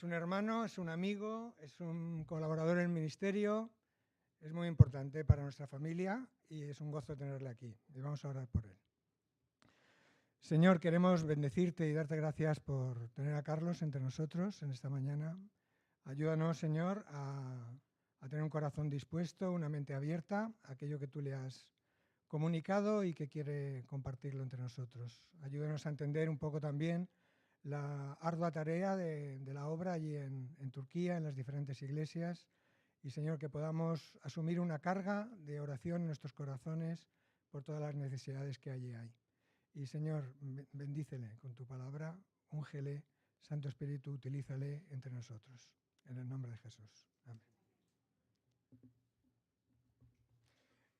Es un hermano, es un amigo, es un colaborador en el ministerio, es muy importante para nuestra familia y es un gozo tenerle aquí. Y vamos a orar por él. Señor, queremos bendecirte y darte gracias por tener a Carlos entre nosotros en esta mañana. Ayúdanos, Señor, a tener un corazón dispuesto, una mente abierta a aquello que tú le has comunicado y que quiere compartirlo entre nosotros. Ayúdanos a entender un poco también la ardua tarea de la obra allí en Turquía, en las diferentes iglesias. Y, Señor, que podamos asumir una carga de oración en nuestros corazones por todas las necesidades que allí hay. Y, Señor, bendícele con tu palabra, úngele, Santo Espíritu, utilízale entre nosotros. En el nombre de Jesús. Amén.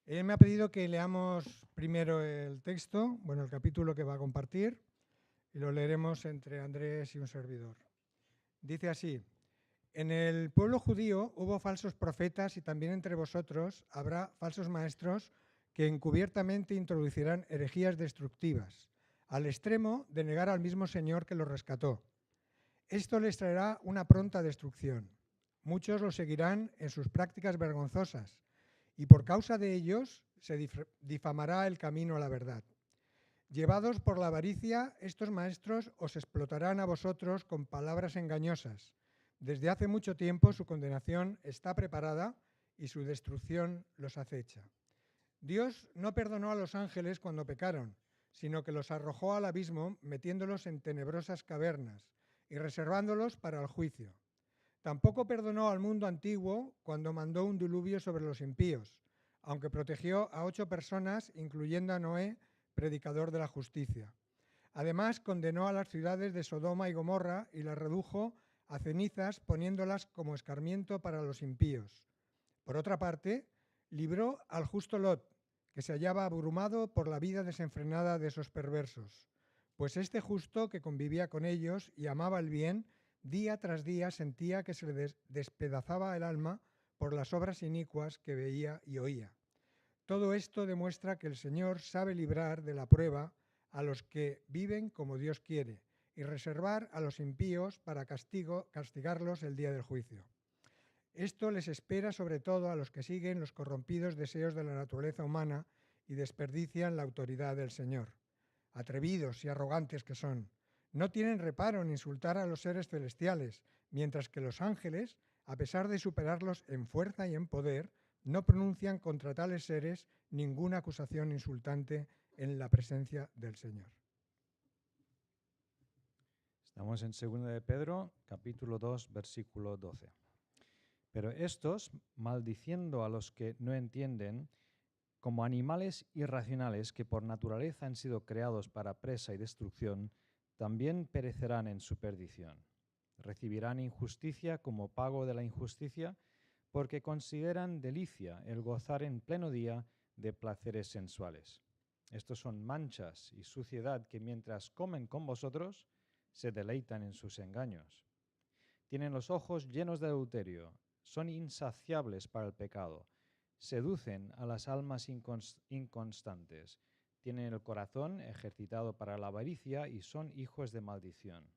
Él me ha pedido que leamos primero el texto, bueno, el capítulo que va a compartir, y lo leeremos entre Andrés y un servidor. Dice así: en el pueblo judío hubo falsos profetas y también entre vosotros habrá falsos maestros que encubiertamente introducirán herejías destructivas, al extremo de negar al mismo Señor que los rescató. Esto les traerá una pronta destrucción. Muchos los seguirán en sus prácticas vergonzosas y por causa de ellos se difamará el camino a la verdad. Llevados por la avaricia, estos maestros os explotarán a vosotros con palabras engañosas. Desde hace mucho tiempo su condenación está preparada y su destrucción los acecha. Dios no perdonó a los ángeles cuando pecaron, sino que los arrojó al abismo metiéndolos en tenebrosas cavernas y reservándolos para el juicio. Tampoco perdonó al mundo antiguo cuando mandó un diluvio sobre los impíos, aunque protegió a 8 personas, incluyendo a Noé, predicador de la justicia. Además, condenó a las ciudades de Sodoma y Gomorra y las redujo a cenizas, poniéndolas como escarmiento para los impíos. Por otra parte, libró al justo Lot, que se hallaba abrumado por la vida desenfrenada de esos perversos, pues este justo, que convivía con ellos y amaba el bien, día tras día sentía que se le despedazaba el alma por las obras inicuas que veía y oía. Todo esto demuestra que el Señor sabe librar de la prueba a los que viven como Dios quiere y reservar a los impíos para castigarlos el día del juicio. Esto les espera sobre todo a los que siguen los corrompidos deseos de la naturaleza humana y desperdician la autoridad del Señor. Atrevidos y arrogantes que son, no tienen reparo en insultar a los seres celestiales, mientras que los ángeles, a pesar de superarlos en fuerza y en poder, no pronuncian contra tales seres ninguna acusación insultante en la presencia del Señor. Estamos en 2 de Pedro, capítulo 2, versículo 12. Pero estos, maldiciendo a los que no entienden, como animales irracionales que por naturaleza han sido creados para presa y destrucción, también perecerán en su perdición. Recibirán injusticia como pago de la injusticia, porque consideran delicia el gozar en pleno día de placeres sensuales. Estos son manchas y suciedad que mientras comen con vosotros, se deleitan en sus engaños. Tienen los ojos llenos de adulterio, son insaciables para el pecado, seducen a las almas inconstantes, tienen el corazón ejercitado para la avaricia y son hijos de maldición.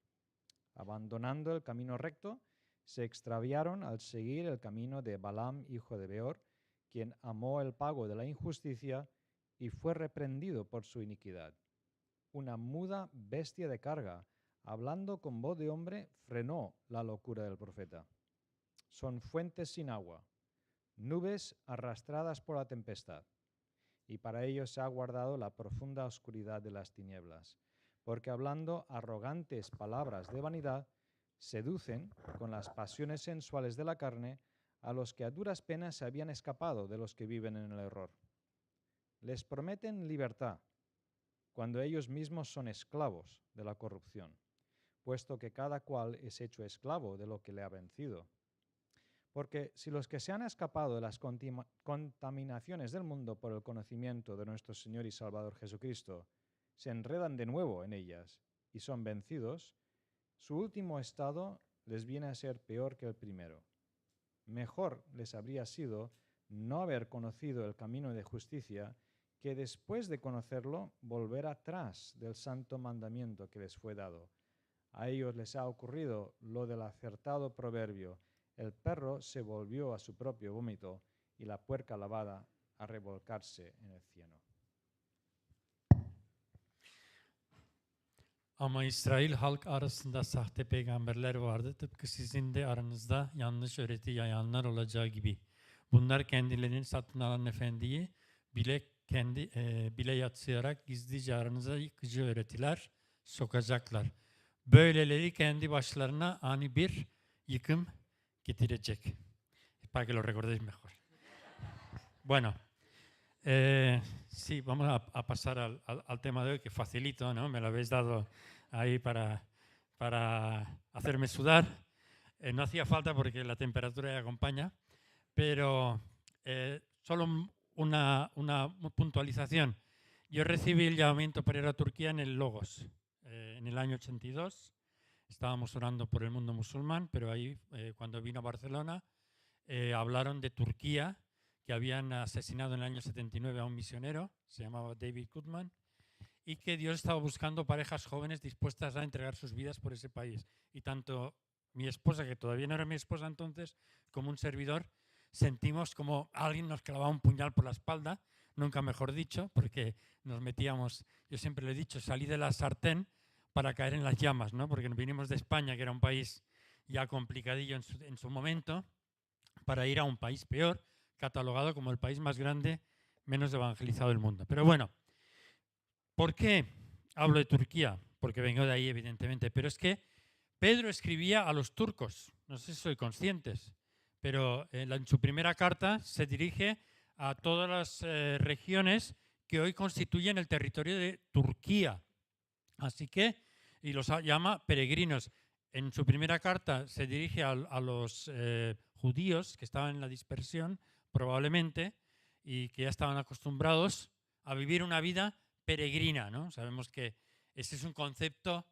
Abandonando el camino recto, se extraviaron al seguir el camino de Balaam, hijo de Beor, quien amó el pago de la injusticia y fue reprendido por su iniquidad. Una muda bestia de carga, hablando con voz de hombre, frenó la locura del profeta. Son fuentes sin agua, nubes arrastradas por la tempestad, y para ellos se ha guardado la profunda oscuridad de las tinieblas, porque hablando arrogantes palabras de vanidad, seducen con las pasiones sensuales de la carne a los que a duras penas se habían escapado de los que viven en el error. Les prometen libertad, cuando ellos mismos son esclavos de la corrupción, puesto que cada cual es hecho esclavo de lo que le ha vencido. Porque si los que se han escapado de las contaminaciones del mundo por el conocimiento de nuestro Señor y Salvador Jesucristo se enredan de nuevo en ellas y son vencidos, su último estado les viene a ser peor que el primero. Mejor les habría sido no haber conocido el camino de justicia que después de conocerlo volver atrás del santo mandamiento que les fue dado, A ellos les ha ocurrido lo del acertado proverbio: el perro se volvió a su propio vómito y la puerca lavada a revolcarse en el cieno. Ama İsrail halk arasında sahte peygamberler vardı. Tıpkı sizin de aranızda yanlış öğreti yayanlar olacağı gibi. Bunlar kendilerini satın alan efendiyi bile yatsıyarak gizlice aranıza yıkıcı öğretiler sokacaklar. Böyleleri kendi başlarına ani bir yıkım getirecek. Para que lo recordéis mejor. Bueno, sí, vamos a pasar al tema de hoy, que facilito, ¿no? Me lo habéis dado ahí para hacerme sudar. No hacía falta porque la temperatura ya acompaña, pero solo una puntualización. Yo recibí el llamamiento para ir a Turquía en el Logos, en el año 82. Estábamos orando por el mundo musulmán, pero ahí, cuando vino a Barcelona, hablaron de Turquía, que habían asesinado en el año 79 a un misionero, se llamaba David Goodman, y que Dios estaba buscando parejas jóvenes dispuestas a entregar sus vidas por ese país. Y tanto mi esposa, que todavía no era mi esposa entonces, como un servidor, sentimos como alguien nos clavaba un puñal por la espalda, nunca mejor dicho, porque nos metíamos, yo siempre le he dicho, salí de la sartén para caer en las llamas, ¿no? Porque vinimos de España, que era un país ya complicadillo en su momento, para ir a un país peor, catalogado como el país más grande, menos evangelizado del mundo. Pero bueno, ¿por qué hablo de Turquía? Porque vengo de ahí, evidentemente, pero es que Pedro escribía a los turcos, no sé si sois conscientes, pero en su primera carta se dirige a todas las regiones que hoy constituyen el territorio de Turquía. Así que, y los llama peregrinos. En su primera carta se dirige a los judíos que estaban en la dispersión, probablemente, y que ya estaban acostumbrados a vivir una vida peregrina, ¿no? Sabemos que ese es un concepto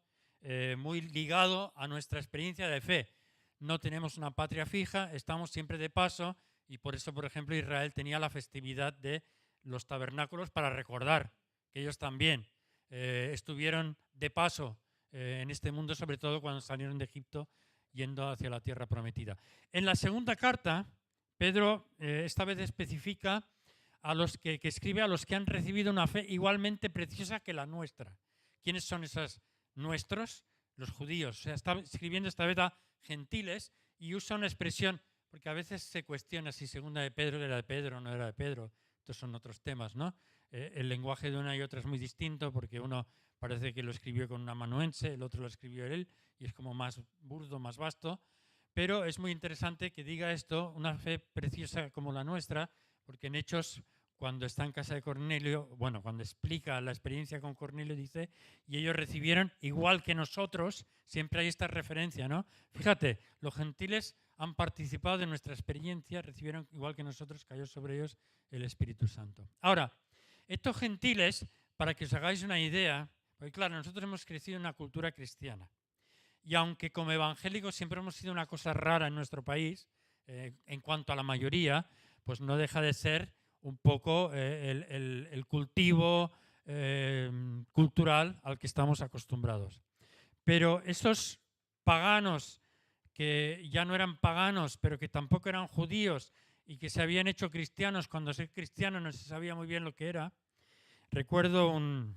muy ligado a nuestra experiencia de fe. No tenemos una patria fija, estamos siempre de paso, y por eso, por ejemplo, Israel tenía la festividad de los tabernáculos para recordar que ellos también estuvieron de paso en este mundo, sobre todo cuando salieron de Egipto yendo hacia la tierra prometida. En la segunda carta, Pedro esta vez especifica a los que escribe a los que han recibido una fe igualmente preciosa que la nuestra. ¿Quiénes son esos nuestros? Los judíos. O sea, está escribiendo esta vez a gentiles y usa una expresión, porque a veces se cuestiona si segunda de Pedro era de Pedro o no era de Pedro. Estos son otros temas, ¿no? El lenguaje de una y otra es muy distinto, porque uno parece que lo escribió con un amanuense, el otro lo escribió él, y es como más burdo, más vasto. Pero es muy interesante que diga esto, una fe preciosa como la nuestra, porque en Hechos, cuando está en casa de Cornelio, bueno, cuando explica la experiencia con Cornelio, dice, y ellos recibieron igual que nosotros, siempre hay esta referencia, ¿no? Fíjate, los gentiles han participado de nuestra experiencia, recibieron igual que nosotros, cayó sobre ellos el Espíritu Santo. Ahora, estos gentiles, para que os hagáis una idea, porque claro, nosotros hemos crecido en una cultura cristiana, y aunque como evangélicos siempre hemos sido una cosa rara en nuestro país, en cuanto a la mayoría, pues no deja de ser un poco el cultivo cultural al que estamos acostumbrados. Pero esos paganos que ya no eran paganos, pero que tampoco eran judíos y que se habían hecho cristianos cuando ser cristiano no se sabía muy bien lo que era. Recuerdo un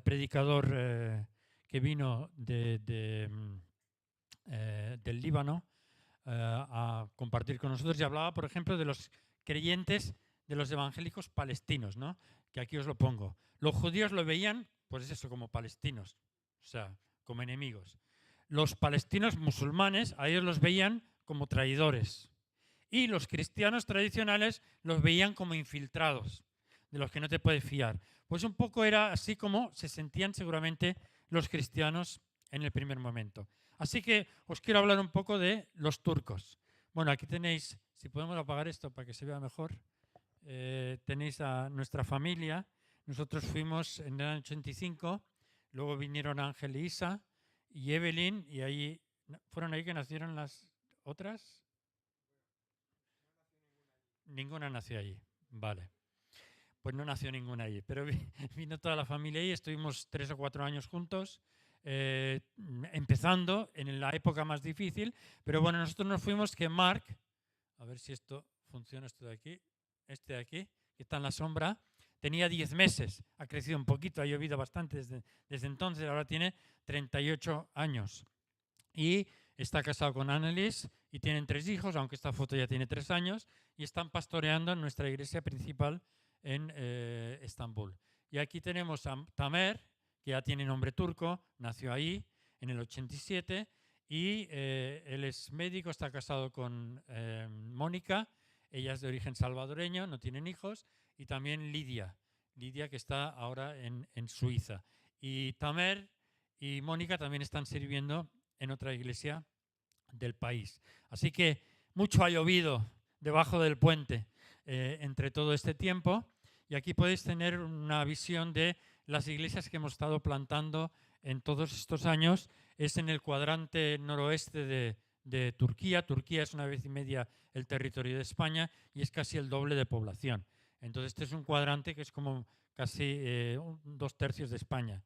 predicador que vino del Líbano a compartir con nosotros y hablaba, por ejemplo, de los creyentes de los evangélicos palestinos, ¿no? Que aquí os lo pongo. Los judíos lo veían, pues eso, como palestinos, o sea, como enemigos. Los palestinos musulmanes, a ellos los veían como traidores. Y los cristianos tradicionales los veían como infiltrados, de los que no te puedes fiar. Pues un poco era así como se sentían seguramente los cristianos en el primer momento. Así que os quiero hablar un poco de los turcos. Bueno, aquí tenéis, si podemos apagar esto para que se vea mejor, tenéis a nuestra familia. Nosotros fuimos en el año 85, luego vinieron Ángel y Isa y Evelyn, y ahí fueron ahí que nacieron las otras. Ninguna nació allí, vale. Pues no nació ninguna allí, pero vino toda la familia ahí, estuvimos 3 o 4 años juntos. empezando en la época más difícil, pero bueno, nosotros nos fuimos que Mark, a ver si esto funciona, esto de aquí, este de aquí, que está en la sombra, tenía 10 meses, ha crecido un poquito, ha llovido bastante desde entonces, ahora tiene 38 años y está casado con Annelies y tienen 3 hijos, aunque esta foto ya tiene 3 años, y están pastoreando en nuestra iglesia principal en Estambul. Y aquí tenemos a Tamer, que ya tiene nombre turco, nació ahí en el 87 y él es médico, está casado con Mónica, ella es de origen salvadoreño, no tienen hijos, y también Lidia, que está ahora en Suiza. Y Tamer y Mónica también están sirviendo en otra iglesia del país. Así que mucho ha llovido debajo del puente entre todo este tiempo, y aquí podéis tener una visión de las iglesias que hemos estado plantando en todos estos años. Es en el cuadrante noroeste de Turquía. Turquía es 1,5 veces el territorio de España y es casi el doble de población. Entonces este es un cuadrante que es como casi 2/3 de España.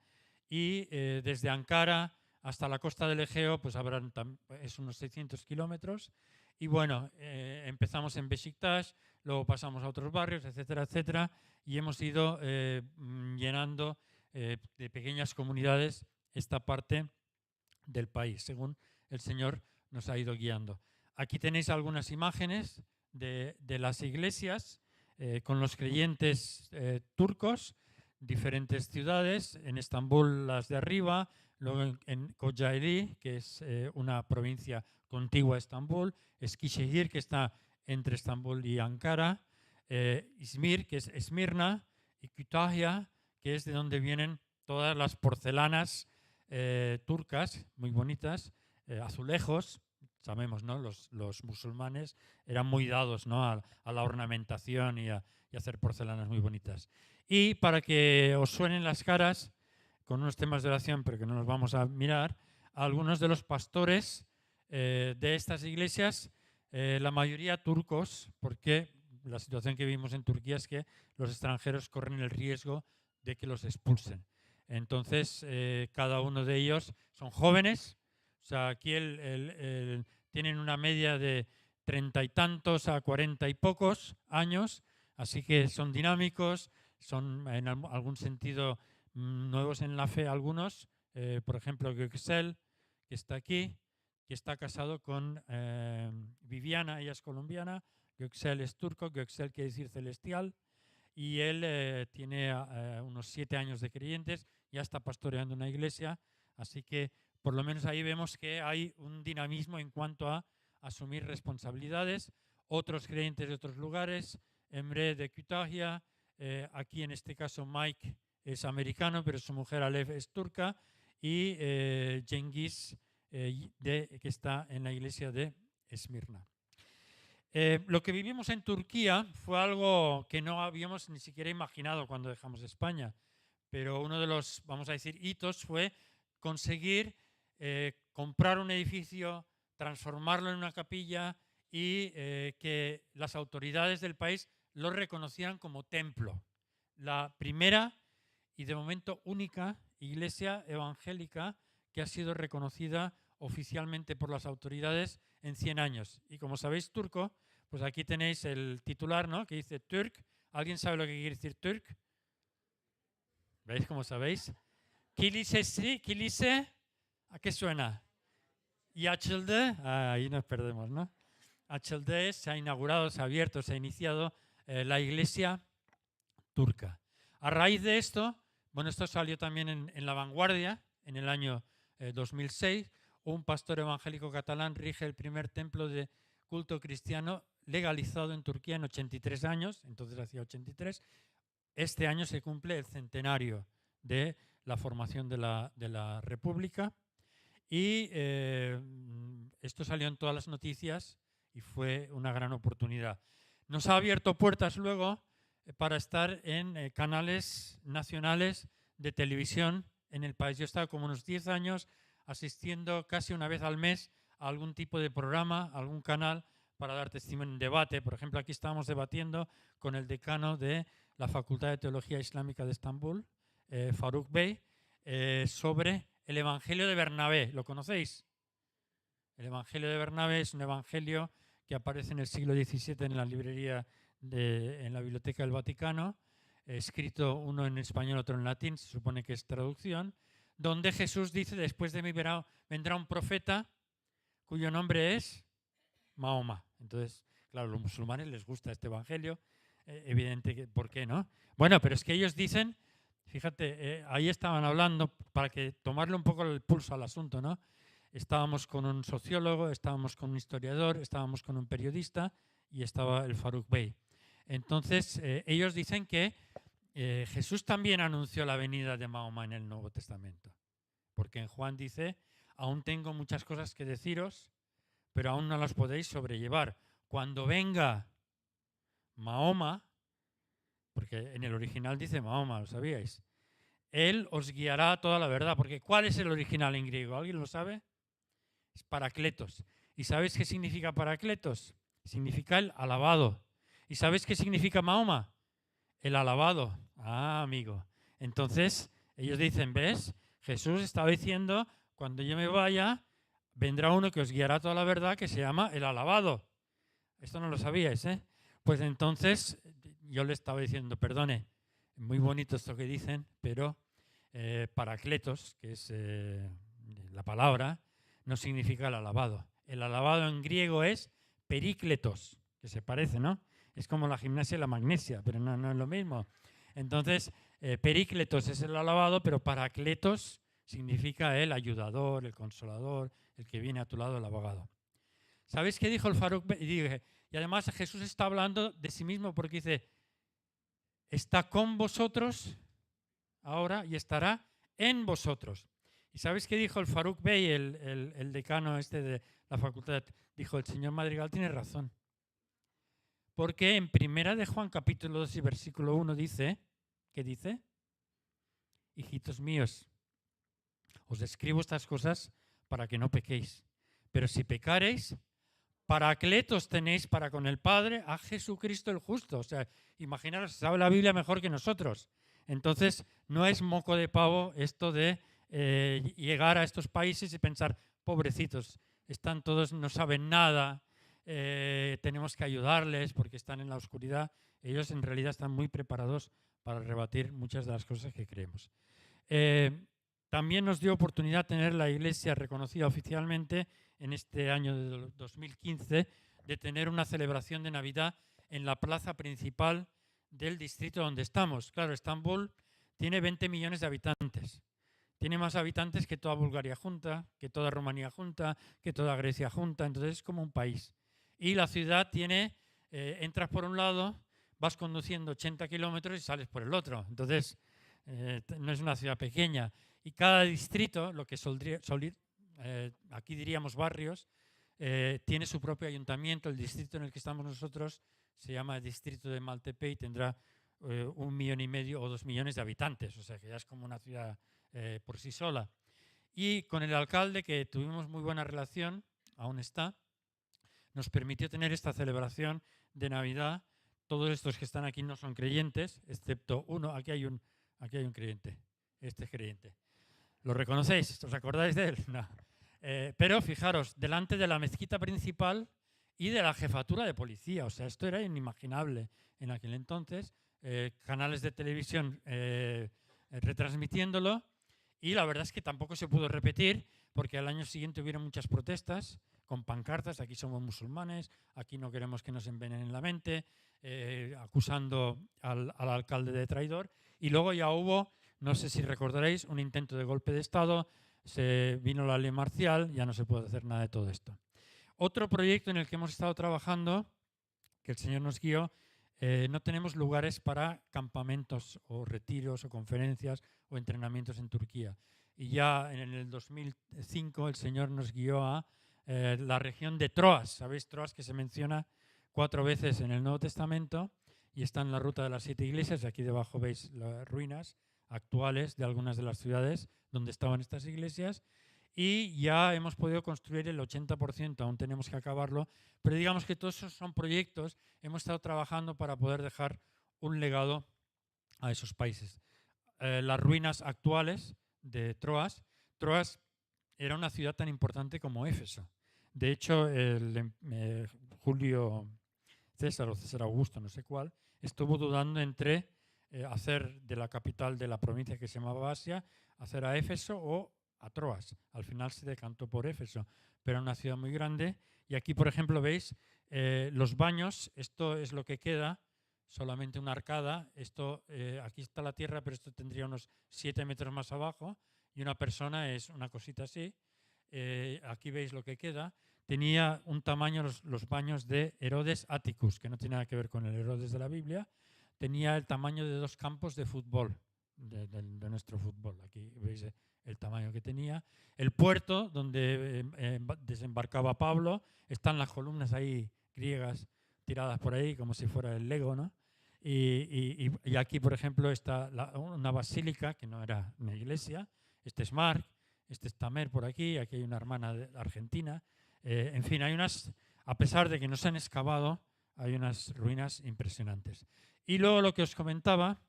Y desde Ankara hasta la costa del Egeo pues es unos 600 kilómetros. Y bueno, empezamos en Beşiktaş, luego pasamos a otros barrios, etcétera, etcétera, y hemos ido llenando de pequeñas comunidades esta parte del país, según el Señor nos ha ido guiando. Aquí tenéis algunas imágenes de las iglesias con los creyentes turcos, diferentes ciudades, en Estambul las de arriba, luego en Kocaeli, que es una provincia contigua a Estambul, Eskişehir, que está entre Estambul y Ankara, Izmir, que es Esmirna, y Kütahya, que es de donde vienen todas las porcelanas turcas, muy bonitas, azulejos. Sabemos, ¿no? Los musulmanes eran muy dados, ¿no? a la ornamentación y a hacer porcelanas muy bonitas. Y para que os suenen las caras, con unos temas de oración, pero que no los vamos a mirar, algunos de los pastores de estas iglesias, la mayoría turcos, porque la situación que vivimos en Turquía es que los extranjeros corren el riesgo de que los expulsen. Entonces, cada uno de ellos son jóvenes, o sea, aquí tienen una media de 30 y tantos a 40 y pocos años, así que son dinámicos, son en algún sentido nuevos en la fe algunos, por ejemplo, Göksel, que está aquí, que está casado con Viviana, ella es colombiana, Göksel es turco, Göksel quiere decir celestial, y él tiene unos 7 años de creyentes, ya está pastoreando una iglesia, así que por lo menos ahí vemos que hay un dinamismo en cuanto a asumir responsabilidades. Otros creyentes de otros lugares, Emre de Kütahya, aquí en este caso Mike es americano, pero su mujer Alev es turca, y Cengiz, que está en la iglesia de Esmirna. Lo que vivimos en Turquía fue algo que no habíamos ni siquiera imaginado cuando dejamos España, pero uno de los, vamos a decir, hitos fue conseguir comprar un edificio, transformarlo en una capilla y que las autoridades del país lo reconocieran como templo. La primera y de momento única iglesia evangélica que ha sido reconocida oficialmente por las autoridades en 100 años. Y como sabéis turco, pues aquí tenéis el titular, ¿no? Que dice Türk. ¿Alguien sabe lo que quiere decir Türk? ¿Veis cómo sabéis? Kilise, ¿a qué suena? Y açıldı, ahí nos perdemos, ¿no? Açıldı, se ha inaugurado, se ha abierto, se ha iniciado la iglesia turca. A raíz de esto, bueno, esto salió también en La Vanguardia en el año 2006, un pastor evangélico catalán rige el primer templo de culto cristiano legalizado en Turquía en 83 años, entonces hacía 83. Este año se cumple el centenario de la formación de la República y esto salió en todas las noticias y fue una gran oportunidad. Nos ha abierto puertas luego para estar en canales nacionales de televisión en el país. Yo he estado como unos 10 años asistiendo casi una vez al mes a algún tipo de programa, a algún canal para dar testimonio en debate. Por ejemplo, aquí estábamos debatiendo con el decano de la Facultad de Teología Islámica de Estambul, Faruk Bey, sobre el Evangelio de Bernabé. ¿Lo conocéis? El Evangelio de Bernabé es un evangelio que aparece en el siglo XVII en la librería, en la Biblioteca del Vaticano, escrito uno en español, otro en latín, se supone que es traducción, donde Jesús dice, después de mí vendrá un profeta cuyo nombre es Mahoma. Entonces, claro, a los musulmanes les gusta este evangelio, evidente que, ¿por qué no? Bueno, pero es que ellos dicen, fíjate, ahí estaban hablando, para que tomarle un poco el pulso al asunto, ¿no? Estábamos con un sociólogo, estábamos con un historiador, estábamos con un periodista y estaba el Farouk Bey. Entonces, ellos dicen que Jesús también anunció la venida de Mahoma en el Nuevo Testamento. Porque en Juan dice, aún tengo muchas cosas que deciros, pero aún no las podéis sobrellevar. Cuando venga Mahoma, porque en el original dice Mahoma, ¿lo sabíais? Él os guiará a toda la verdad. Porque ¿cuál es el original en griego? ¿Alguien lo sabe? Es Paracletos. ¿Y sabéis qué significa Paracletos? Significa el alabado. ¿Y sabéis qué significa Mahoma? El alabado. Ah, amigo. Entonces, ellos dicen, ¿ves? Jesús estaba diciendo, cuando yo me vaya, vendrá uno que os guiará toda la verdad, que se llama el alabado. Esto no lo sabíais, ¿eh? Pues entonces, yo le estaba diciendo, perdone, muy bonito esto que dicen, pero Paracletos, que es la palabra, no significa el alabado. El alabado en griego es perícletos, que se parece, ¿no? Es como la gimnasia y la magnesia, pero no es lo mismo. Entonces, perícletos es el alabado, pero paracletos significa el ayudador, el consolador, el que viene a tu lado, el abogado. ¿Sabéis qué dijo el Farouk Bey? Y además Jesús está hablando de sí mismo porque dice, está con vosotros ahora y estará en vosotros. ¿Y sabéis qué dijo el Farouk Bey, el decano de la facultad? Dijo, el señor Madrigal tiene razón. Porque en Primera de Juan, capítulo 2 y versículo 1 dice, ¿qué dice? Hijitos míos, os escribo estas cosas para que no pequéis. Pero si pecareis, Paracletos tenéis para con el Padre a Jesucristo el justo. O sea, imaginaros, sabe la Biblia mejor que nosotros. Entonces, no es moco de pavo esto de llegar a estos países y pensar, pobrecitos, están todos, no saben nada, tenemos que ayudarles porque están en la oscuridad. Ellos en realidad están muy preparados para rebatir muchas de las cosas que creemos. También nos dio oportunidad tener la Iglesia reconocida oficialmente en este año de 2015 de tener una celebración de Navidad en la plaza principal del distrito donde estamos. Claro, Estambul tiene 20 millones de habitantes. Tiene más habitantes que toda Bulgaria junta, que toda Rumanía junta, que toda Grecia junta. Entonces es como un país. Y la ciudad tiene, entras por un lado, vas conduciendo 80 kilómetros y sales por el otro. Entonces no es una ciudad pequeña. Y cada distrito, lo que aquí diríamos barrios, tiene su propio ayuntamiento. El distrito en el que estamos nosotros se llama el distrito de Maltepe y tendrá 1,5 millones o 2 millones de habitantes. O sea que ya es como una ciudad por sí sola. Y con el alcalde, que tuvimos muy buena relación, aún está, nos permitió tener esta celebración de Navidad. Todos estos que están aquí no son creyentes, excepto uno. Aquí hay un creyente. Este es creyente. ¿Lo reconocéis? ¿Os acordáis de él? No. Pero fijaros, delante de la mezquita principal y de la jefatura de policía. O sea, esto era inimaginable en aquel entonces. Canales de televisión retransmitiéndolo. Y la verdad es que tampoco se pudo repetir porque al año siguiente hubieron muchas protestas con pancartas, aquí somos musulmanes, aquí no queremos que nos envenenen la mente, acusando al alcalde de traidor. Y luego ya hubo, no sé si recordaréis, un intento de golpe de Estado, se vino la ley marcial, ya no se puede hacer nada de todo esto. Otro proyecto en el que hemos estado trabajando, que el Señor nos guió, no tenemos lugares para campamentos o retiros o conferencias o entrenamientos en Turquía. Y ya en el 2005 el Señor nos guió a la región de Troas. ¿Sabéis Troas, que se menciona 4 veces en el Nuevo Testamento y está en la ruta de las 7 iglesias? Aquí debajo veis las ruinas actuales de algunas de las ciudades donde estaban estas iglesias. Y ya hemos podido construir el 80%, aún tenemos que acabarlo, pero digamos que todos esos son proyectos, hemos estado trabajando para poder dejar un legado a esos países. Las ruinas actuales de Troas Troas era una ciudad tan importante como Éfeso. De hecho, Julio César o César Augusto, no sé cuál, estuvo dudando entre hacer de la capital de la provincia que se llamaba Asia, hacer a Éfeso o a Troas. Al final se decantó por Éfeso, pero era una ciudad muy grande. Y aquí, por ejemplo, veis los baños. Esto es lo que queda, solamente una arcada. Aquí está la tierra, pero esto tendría unos 7 metros más abajo. Y una persona es una cosita así. Aquí veis lo que queda. Tenía un tamaño, los baños de Herodes Atticus, que no tiene nada que ver con el Herodes de la Biblia. Tenía el tamaño de 2 campos de fútbol, de nuestro fútbol. Aquí veis el tamaño que tenía. El puerto donde desembarcaba Pablo, están las columnas ahí griegas tiradas por ahí como si fuera el Lego, ¿no? Y aquí, por ejemplo, está una basílica, que no era una iglesia. Este es Marc, este es Tamer por aquí hay una hermana argentina. En fin, a pesar de que no se han excavado, hay unas ruinas impresionantes. Y luego lo que os comentaba,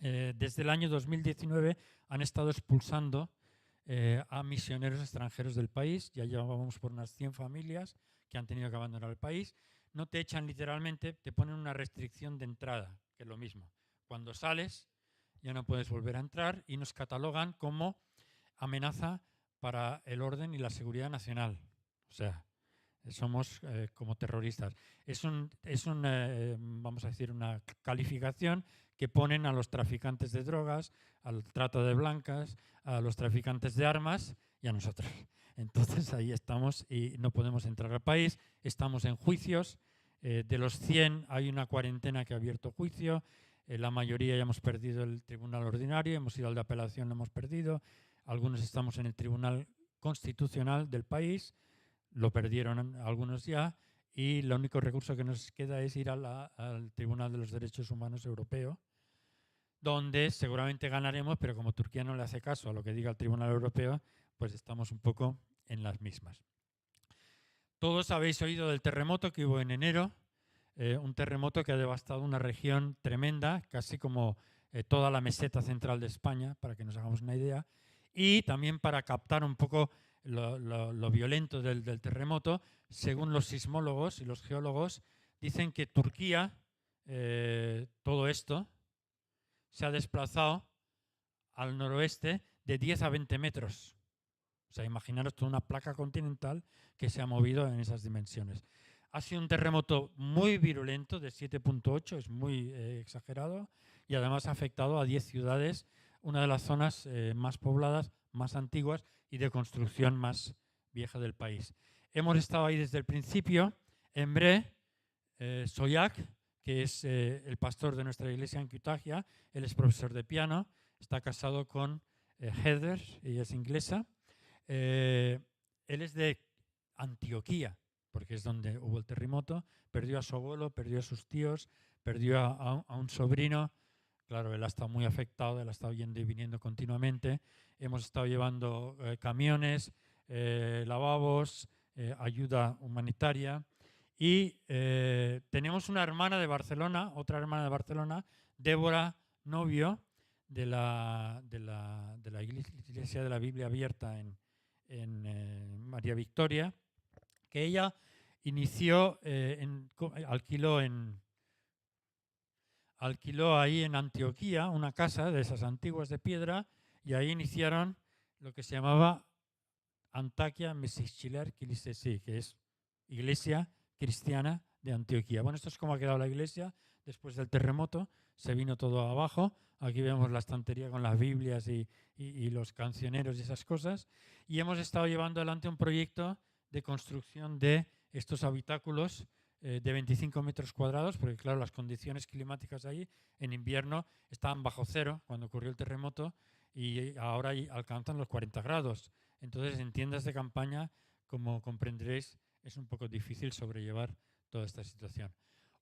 desde el año 2019 han estado expulsando a misioneros extranjeros del país. Ya llevábamos por unas 100 familias que han tenido que abandonar el país. No te echan literalmente, te ponen una restricción de entrada, que es lo mismo. Cuando sales ya no puedes volver a entrar y nos catalogan como amenaza para el orden y la seguridad nacional. O sea, somos como terroristas. Vamos a decir, una calificación que ponen a los traficantes de drogas, al trata de blancas, a los traficantes de armas y a nosotros. Entonces ahí estamos y no podemos entrar al país. Estamos en juicios. De los 100 hay una cuarentena que ha abierto juicio. La mayoría ya hemos perdido el tribunal ordinario, hemos ido al de apelación, lo hemos perdido. Algunos estamos en el tribunal constitucional del país. Lo perdieron algunos ya y el único recurso que nos queda es ir al Tribunal de los Derechos Humanos Europeo, donde seguramente ganaremos, pero como Turquía no le hace caso a lo que diga el Tribunal Europeo, pues estamos un poco en las mismas. Todos habéis oído del terremoto que hubo en enero, un terremoto que ha devastado una región tremenda, casi como toda la meseta central de España, para que nos hagamos una idea, y también para captar un poco lo violento del terremoto, según los sismólogos y los geólogos, dicen que Turquía, todo esto, se ha desplazado al noroeste de 10 a 20 metros. O sea, imaginaros toda una placa continental que se ha movido en esas dimensiones. Ha sido un terremoto muy virulento, de 7.8, es muy exagerado, y además ha afectado a 10 ciudades, una de las zonas más pobladas, más antiguas y de construcción más vieja del país. Hemos estado ahí desde el principio. Emre Soyak, que es el pastor de nuestra iglesia en Kütahya, él es profesor de piano, está casado con Heather, ella es inglesa. Él es de Antioquía, porque es donde hubo el terremoto. Perdió a su abuelo, perdió a sus tíos, perdió a un sobrino. Claro, él ha estado muy afectado, él ha estado yendo y viniendo continuamente. Hemos estado llevando camiones, lavabos, ayuda humanitaria. Y tenemos una hermana de Barcelona, otra hermana de Barcelona, Débora Novio, de la Iglesia de la Biblia Abierta en María Victoria, que ella inició, alquiló ahí en Antioquía una casa de esas antiguas de piedra y ahí iniciaron lo que se llamaba Antakia Mesixchiler Kilisesi, que es Iglesia Cristiana de Antioquía. Bueno, esto es como ha quedado la iglesia después del terremoto, se vino todo abajo. Aquí vemos la estantería con las Biblias y los cancioneros y esas cosas. Y hemos estado llevando adelante un proyecto de construcción de estos habitáculos de 25 metros cuadrados, porque claro, las condiciones climáticas ahí en invierno estaban bajo cero cuando ocurrió el terremoto y ahora alcanzan los 40 grados. Entonces, en tiendas de campaña, como comprenderéis, es un poco difícil sobrellevar toda esta situación.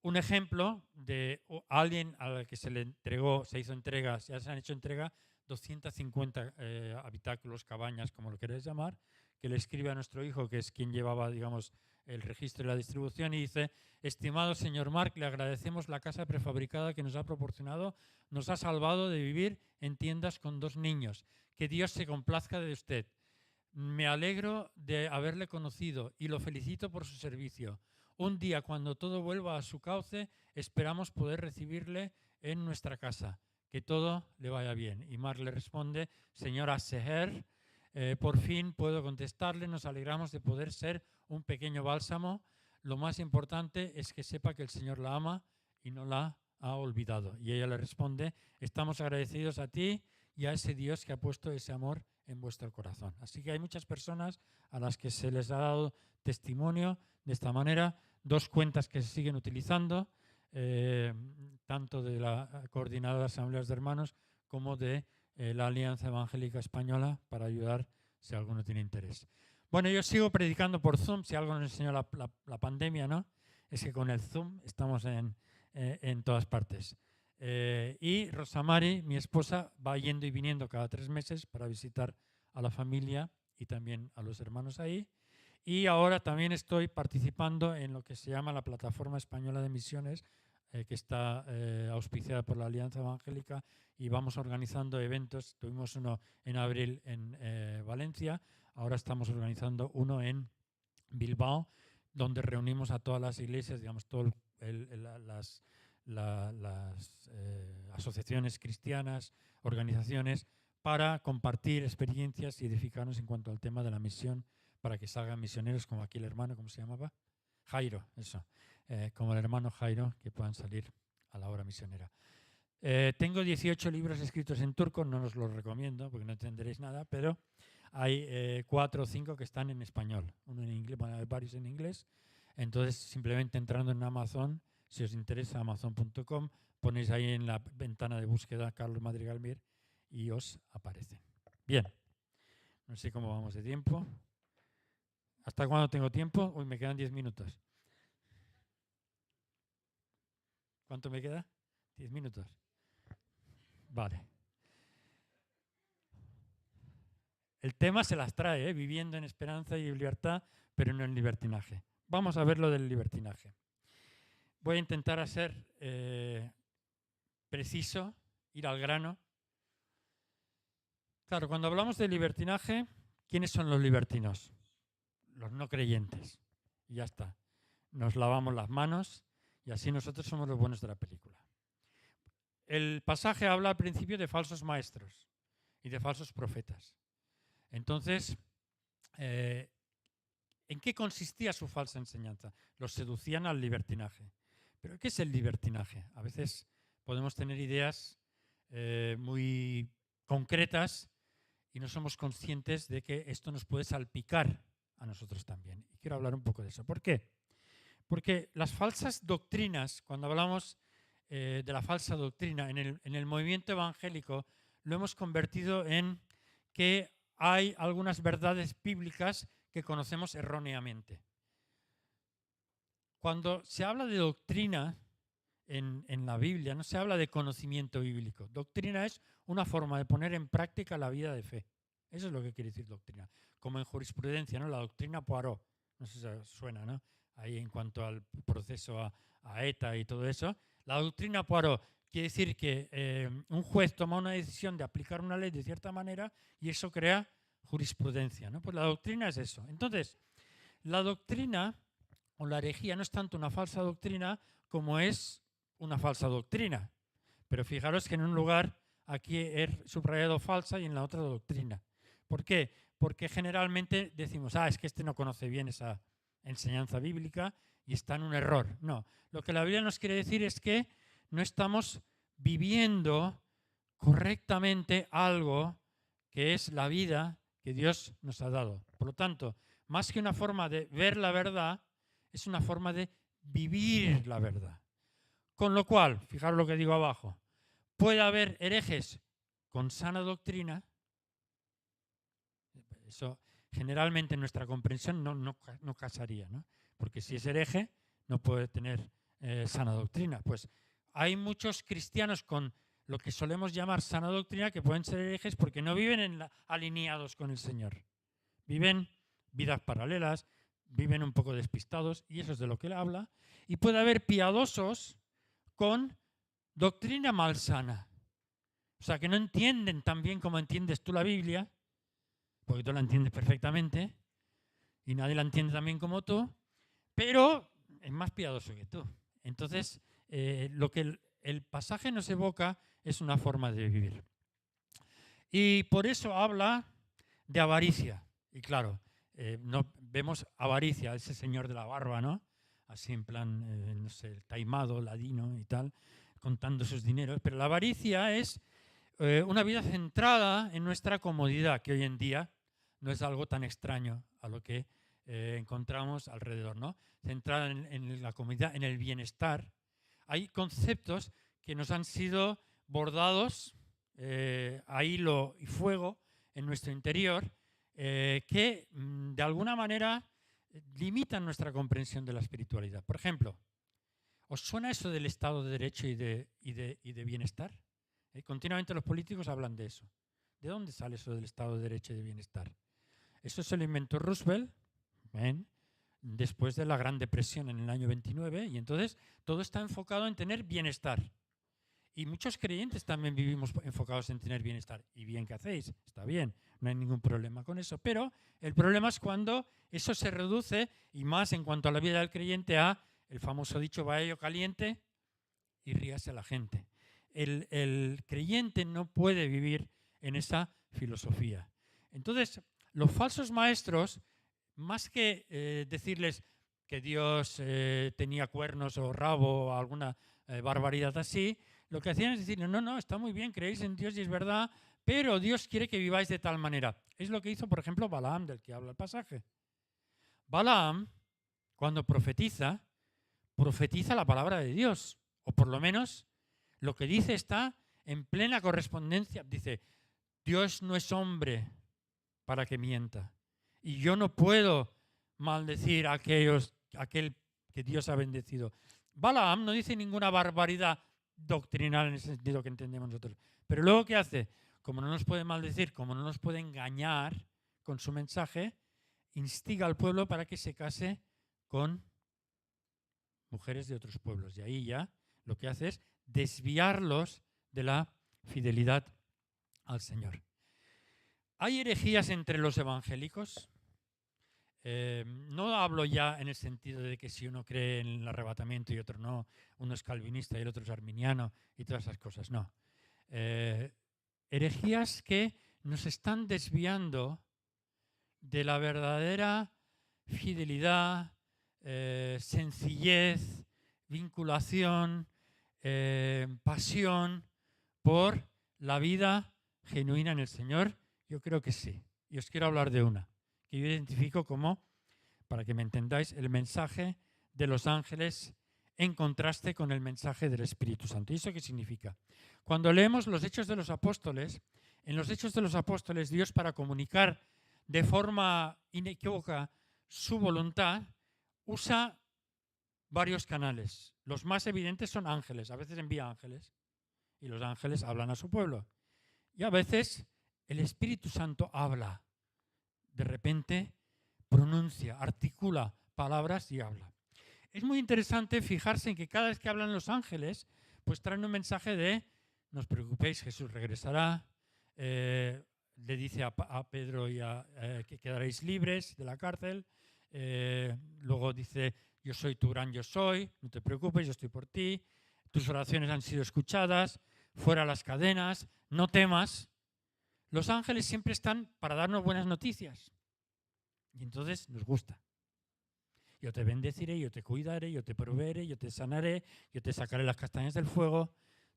Un ejemplo de alguien al que se le entregó, se hizo entrega, ya se han hecho entrega 250 habitáculos, cabañas, como lo queréis llamar, que le escribe a nuestro hijo, que es quien llevaba, digamos, el registro y la distribución, y dice: estimado señor Mark, le agradecemos la casa prefabricada que nos ha proporcionado, nos ha salvado de vivir en tiendas con 2 niños. Que Dios se complazca de usted. Me alegro de haberle conocido y lo felicito por su servicio. Un día, cuando todo vuelva a su cauce, esperamos poder recibirle en nuestra casa. Que todo le vaya bien. Y Mark le responde: señora Seher, por fin puedo contestarle, nos alegramos de poder ser un pequeño bálsamo. Lo más importante es que sepa que el Señor la ama y no la ha olvidado. Y ella le responde: estamos agradecidos a ti y a ese Dios que ha puesto ese amor en vuestro corazón. Así que hay muchas personas a las que se les ha dado testimonio de esta manera, 2 cuentas que se siguen utilizando, tanto de la Coordinadora de Asambleas de Hermanos como de la Alianza Evangélica Española, para ayudar si alguno tiene interés. Bueno, yo sigo predicando por Zoom. Si algo nos enseñó la pandemia, ¿no?, es que con el Zoom estamos en todas partes. Y Rosamari, mi esposa, va yendo y viniendo cada 3 meses para visitar a la familia y también a los hermanos ahí. Y ahora también estoy participando en lo que se llama la Plataforma Española de Misiones, que está auspiciada por la Alianza Evangélica, y vamos organizando eventos. Tuvimos uno en abril en Valencia, ahora estamos organizando uno en Bilbao, donde reunimos a todas las iglesias, digamos, todas las asociaciones cristianas, organizaciones, para compartir experiencias y edificarnos en cuanto al tema de la misión, para que salgan misioneros como aquí el hermano, ¿cómo se llamaba? Jairo, eso. Como el hermano Jairo, que puedan salir a la obra misionera. Tengo 18 libros escritos en turco, no os los recomiendo porque no entenderéis nada, pero hay 4 o 5 que están en español. Uno en inglés, bueno, hay varios en inglés. Entonces, simplemente entrando en Amazon, si os interesa, amazon.com, ponéis ahí en la ventana de búsqueda Carlos Madrigal Mir y os aparecen. Bien, no sé cómo vamos de tiempo. ¿Hasta cuándo tengo tiempo? Uy, me quedan 10 minutos. ¿Cuánto me queda? 10 minutos. Vale. El tema se las trae, viviendo en esperanza y libertad, pero no en libertinaje. Vamos a ver lo del libertinaje. Voy a intentar a ser preciso, ir al grano. Claro, cuando hablamos de libertinaje, ¿quiénes son los libertinos? Los no creyentes. Y ya está. Nos lavamos las manos y así nosotros somos los buenos de la película. El pasaje habla al principio de falsos maestros y de falsos profetas. Entonces, ¿en qué consistía su falsa enseñanza? Los seducían al libertinaje. ¿Pero qué es el libertinaje? A veces podemos tener ideas muy concretas y no somos conscientes de que esto nos puede salpicar a nosotros también. Y quiero hablar un poco de eso. ¿Por qué? Porque las falsas doctrinas, cuando hablamos de la falsa doctrina en el movimiento evangélico, lo hemos convertido en que hay algunas verdades bíblicas que conocemos erróneamente. Cuando se habla de doctrina en la Biblia, no se habla de conocimiento bíblico. Doctrina es una forma de poner en práctica la vida de fe. Eso es lo que quiere decir doctrina. Como en jurisprudencia, ¿no? La doctrina Poirot, no sé si os suena, ¿no? Ahí en cuanto al proceso a ETA y todo eso. La doctrina Poirot quiere decir que un juez toma una decisión de aplicar una ley de cierta manera y eso crea jurisprudencia, ¿no? Pues la doctrina es eso. Entonces, la doctrina o la herejía no es tanto una falsa doctrina como es una falsa doctrina. Pero fijaros que en un lugar aquí he subrayado falsa y en la otra doctrina. ¿Por qué? Porque generalmente decimos, es que este no conoce bien esa enseñanza bíblica y está en un error. No, lo que la Biblia nos quiere decir es que no estamos viviendo correctamente algo que es la vida que Dios nos ha dado. Por lo tanto, más que una forma de ver la verdad, es una forma de vivir la verdad. Con lo cual, fijaros lo que digo abajo, puede haber herejes con sana doctrina. Eso generalmente en nuestra comprensión no casaría, ¿no? Porque si es hereje no puede tener sana doctrina. Pues hay muchos cristianos con lo que solemos llamar sana doctrina que pueden ser herejes porque no viven alineados con el Señor. Viven vidas paralelas, viven un poco despistados, y eso es de lo que él habla, y puede haber piadosos con doctrina malsana. O sea, que no entienden tan bien como entiendes tú la Biblia, porque tú la entiendes perfectamente, y nadie la entiende tan bien como tú, pero es más piadoso que tú. Entonces, lo que el pasaje nos evoca es una forma de vivir. Y por eso habla de avaricia. Y claro, no, vemos avaricia, ese señor de la barba, ¿no? Así en plan, no sé, taimado, ladino y tal, contando sus dineros. Pero la avaricia es una vida centrada en nuestra comodidad, que hoy en día no es algo tan extraño a lo que encontramos alrededor, ¿no? Centrada en la comodidad, en el bienestar. Hay conceptos que nos han sido bordados a hilo y fuego en nuestro interior que de alguna manera limitan nuestra comprensión de la espiritualidad. Por ejemplo, ¿os suena eso del Estado de Derecho y de bienestar? Continuamente los políticos hablan de eso. ¿De dónde sale eso del Estado de Derecho y de bienestar? Eso se lo inventó Roosevelt después de la Gran Depresión en el año 29, y entonces todo está enfocado en tener bienestar. Y muchos creyentes también vivimos enfocados en tener bienestar. Y bien que hacéis, está bien, no hay ningún problema con eso. Pero el problema es cuando eso se reduce, y más en cuanto a la vida del creyente, a el famoso dicho "vaello caliente y ríase a la gente". El creyente no puede vivir en esa filosofía. Entonces, los falsos maestros, más que decirles que Dios tenía cuernos o rabo o alguna barbaridad así, lo que hacían es decir, no, está muy bien, creéis en Dios y es verdad, pero Dios quiere que viváis de tal manera. Es lo que hizo, por ejemplo, Balaam, del que habla el pasaje. Balaam, cuando profetiza la palabra de Dios, o por lo menos lo que dice está en plena correspondencia. Dice, Dios no es hombre para que mienta, y yo no puedo maldecir a aquel que Dios ha bendecido. Balaam no dice ninguna barbaridad doctrinal en ese sentido que entendemos nosotros. Pero luego, ¿qué hace? Como no nos puede maldecir, como no nos puede engañar con su mensaje, instiga al pueblo para que se case con mujeres de otros pueblos. Y ahí ya lo que hace es desviarlos de la fidelidad al Señor. ¿Hay herejías entre los evangélicos? No hablo ya en el sentido de que si uno cree en el arrebatamiento y otro no, uno es calvinista y el otro es arminiano y todas esas cosas, no. Herejías que nos están desviando de la verdadera fidelidad, sencillez, vinculación, pasión por la vida genuina en el Señor. Yo creo que sí. Y os quiero hablar de una que yo identifico como, para que me entendáis, el mensaje de los ángeles en contraste con el mensaje del Espíritu Santo. ¿Y eso qué significa? Cuando leemos los Hechos de los Apóstoles, en los Hechos de los Apóstoles, Dios, para comunicar de forma inequívoca su voluntad, usa varios canales. Los más evidentes son ángeles. A veces envía ángeles y los ángeles hablan a su pueblo. Y a veces el Espíritu Santo habla. De repente pronuncia, articula palabras y habla. Es muy interesante fijarse en que cada vez que hablan los ángeles, pues traen un mensaje de no os preocupéis, Jesús regresará, le dice a Pedro que quedaréis libres de la cárcel, luego dice yo soy tu gran yo soy, no te preocupes, yo estoy por ti, tus oraciones han sido escuchadas, fuera las cadenas, no temas. Los ángeles siempre están para darnos buenas noticias. Y entonces nos gusta. Yo te bendeciré, yo te cuidaré, yo te proveeré, yo te sanaré, yo te sacaré las castañas del fuego,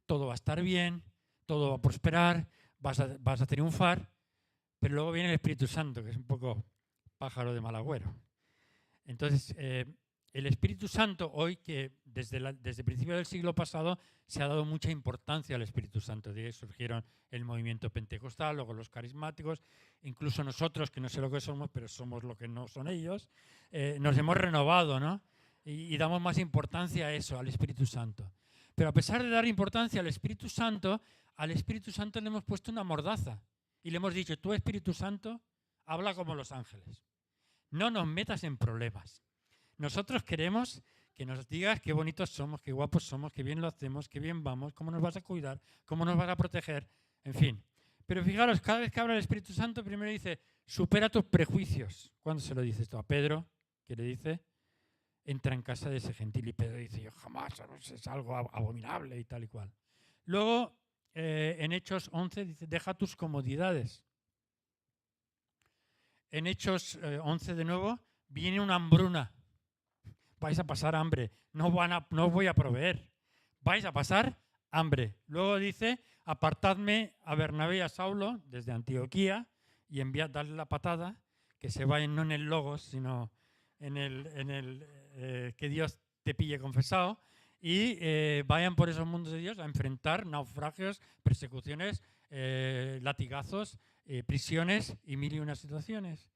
todo va a estar bien, todo va a prosperar, vas a triunfar. Pero luego viene el Espíritu Santo, que es un poco pájaro de mal agüero. Entonces, el Espíritu Santo hoy, que desde el principio del siglo pasado se ha dado mucha importancia al Espíritu Santo. De ahí surgieron el movimiento pentecostal, luego los carismáticos, incluso nosotros, que no sé lo que somos, pero somos lo que no son ellos, nos hemos renovado, ¿no? Y damos más importancia a eso, al Espíritu Santo. Pero a pesar de dar importancia al Espíritu Santo le hemos puesto una mordaza y le hemos dicho, tú Espíritu Santo, habla como los ángeles. no nos metas en problemas. Nosotros queremos que nos digas qué bonitos somos, qué guapos somos, qué bien lo hacemos, qué bien vamos, cómo nos vas a cuidar, cómo nos vas a proteger, en fin. Pero fijaros, cada vez que habla el Espíritu Santo, primero dice, supera tus prejuicios. ¿Cuándo se lo dice esto? A Pedro, que le dice, entra en casa de ese gentil, y Pedro dice, yo jamás, es algo abominable y tal y cual. Luego, en Hechos 11, dice, deja tus comodidades. En Hechos 11 de nuevo, viene una hambruna. Vais a pasar hambre, no os voy a proveer, vais a pasar hambre. Luego dice, apartadme a Bernabé y a Saulo desde Antioquía y darle la patada, que se vayan no en el logos, sino en el que Dios te pille confesado, y vayan por esos mundos de Dios a enfrentar naufragios, persecuciones, latigazos, prisiones y mil y unas situaciones.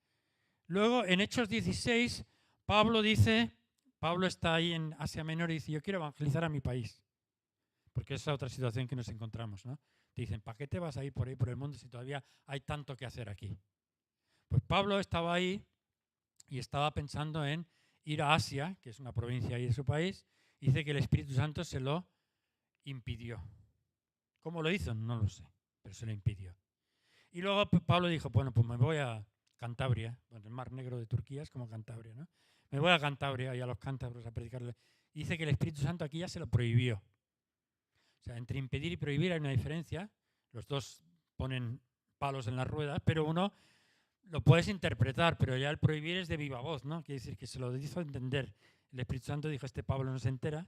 Luego, en Hechos 16, Pablo está ahí en Asia Menor y dice, yo quiero evangelizar a mi país. Porque esa es otra situación que nos encontramos, ¿no? Te dicen, ¿para qué te vas a ir por ahí por el mundo si todavía hay tanto que hacer aquí? Pues Pablo estaba ahí y estaba pensando en ir a Asia, que es una provincia ahí de su país, y dice que el Espíritu Santo se lo impidió. ¿Cómo lo hizo? No lo sé, pero se lo impidió. Y luego Pablo dijo, bueno, pues me voy a Cantabria, bueno, el Mar Negro de Turquía es como Cantabria, ¿no? Me voy a Cantabria y a los cántabros a predicarle. Y dice que el Espíritu Santo aquí ya se lo prohibió. O sea, entre impedir y prohibir hay una diferencia. Los dos ponen palos en las ruedas, pero uno lo puedes interpretar, pero ya el prohibir es de viva voz, ¿no? Quiere decir que se lo hizo entender. El Espíritu Santo dijo, este Pablo no se entera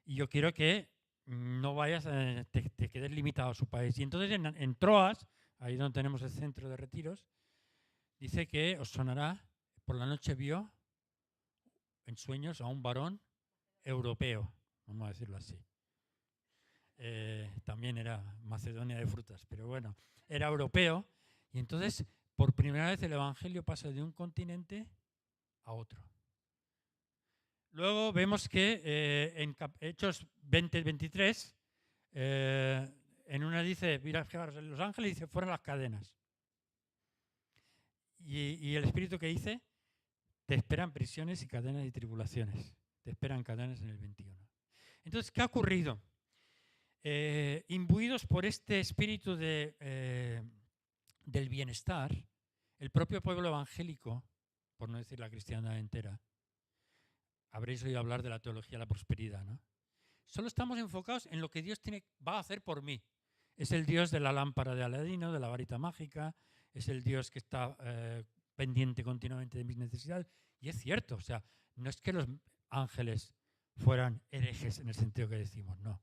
y yo quiero que no vayas, te quedes limitado a su país. Y entonces en Troas, ahí donde tenemos el centro de retiros, dice que os sonará, por la noche vio en sueños a un varón europeo, vamos a decirlo así. También era Macedonia de frutas, pero bueno, era europeo. Y entonces, por primera vez el Evangelio pasa de un continente a otro. Luego vemos que en Hechos 20-23, en una dice, mira, fijaros, los ángeles dice, fueron las cadenas. Y el Espíritu que dice, te esperan prisiones y cadenas y tribulaciones. Te esperan cadenas en el 21. Entonces, ¿qué ha ocurrido? Imbuidos por este espíritu del bienestar, el propio pueblo evangélico, por no decir la cristiandad entera, habréis oído hablar de la teología de la prosperidad, ¿no? Solo estamos enfocados en lo que Dios va a hacer por mí. Es el Dios de la lámpara de Aladino, de la varita mágica, es el Dios que está pendiente continuamente de mis necesidades. Y es cierto, o sea, no es que los ángeles fueran herejes en el sentido que decimos, no.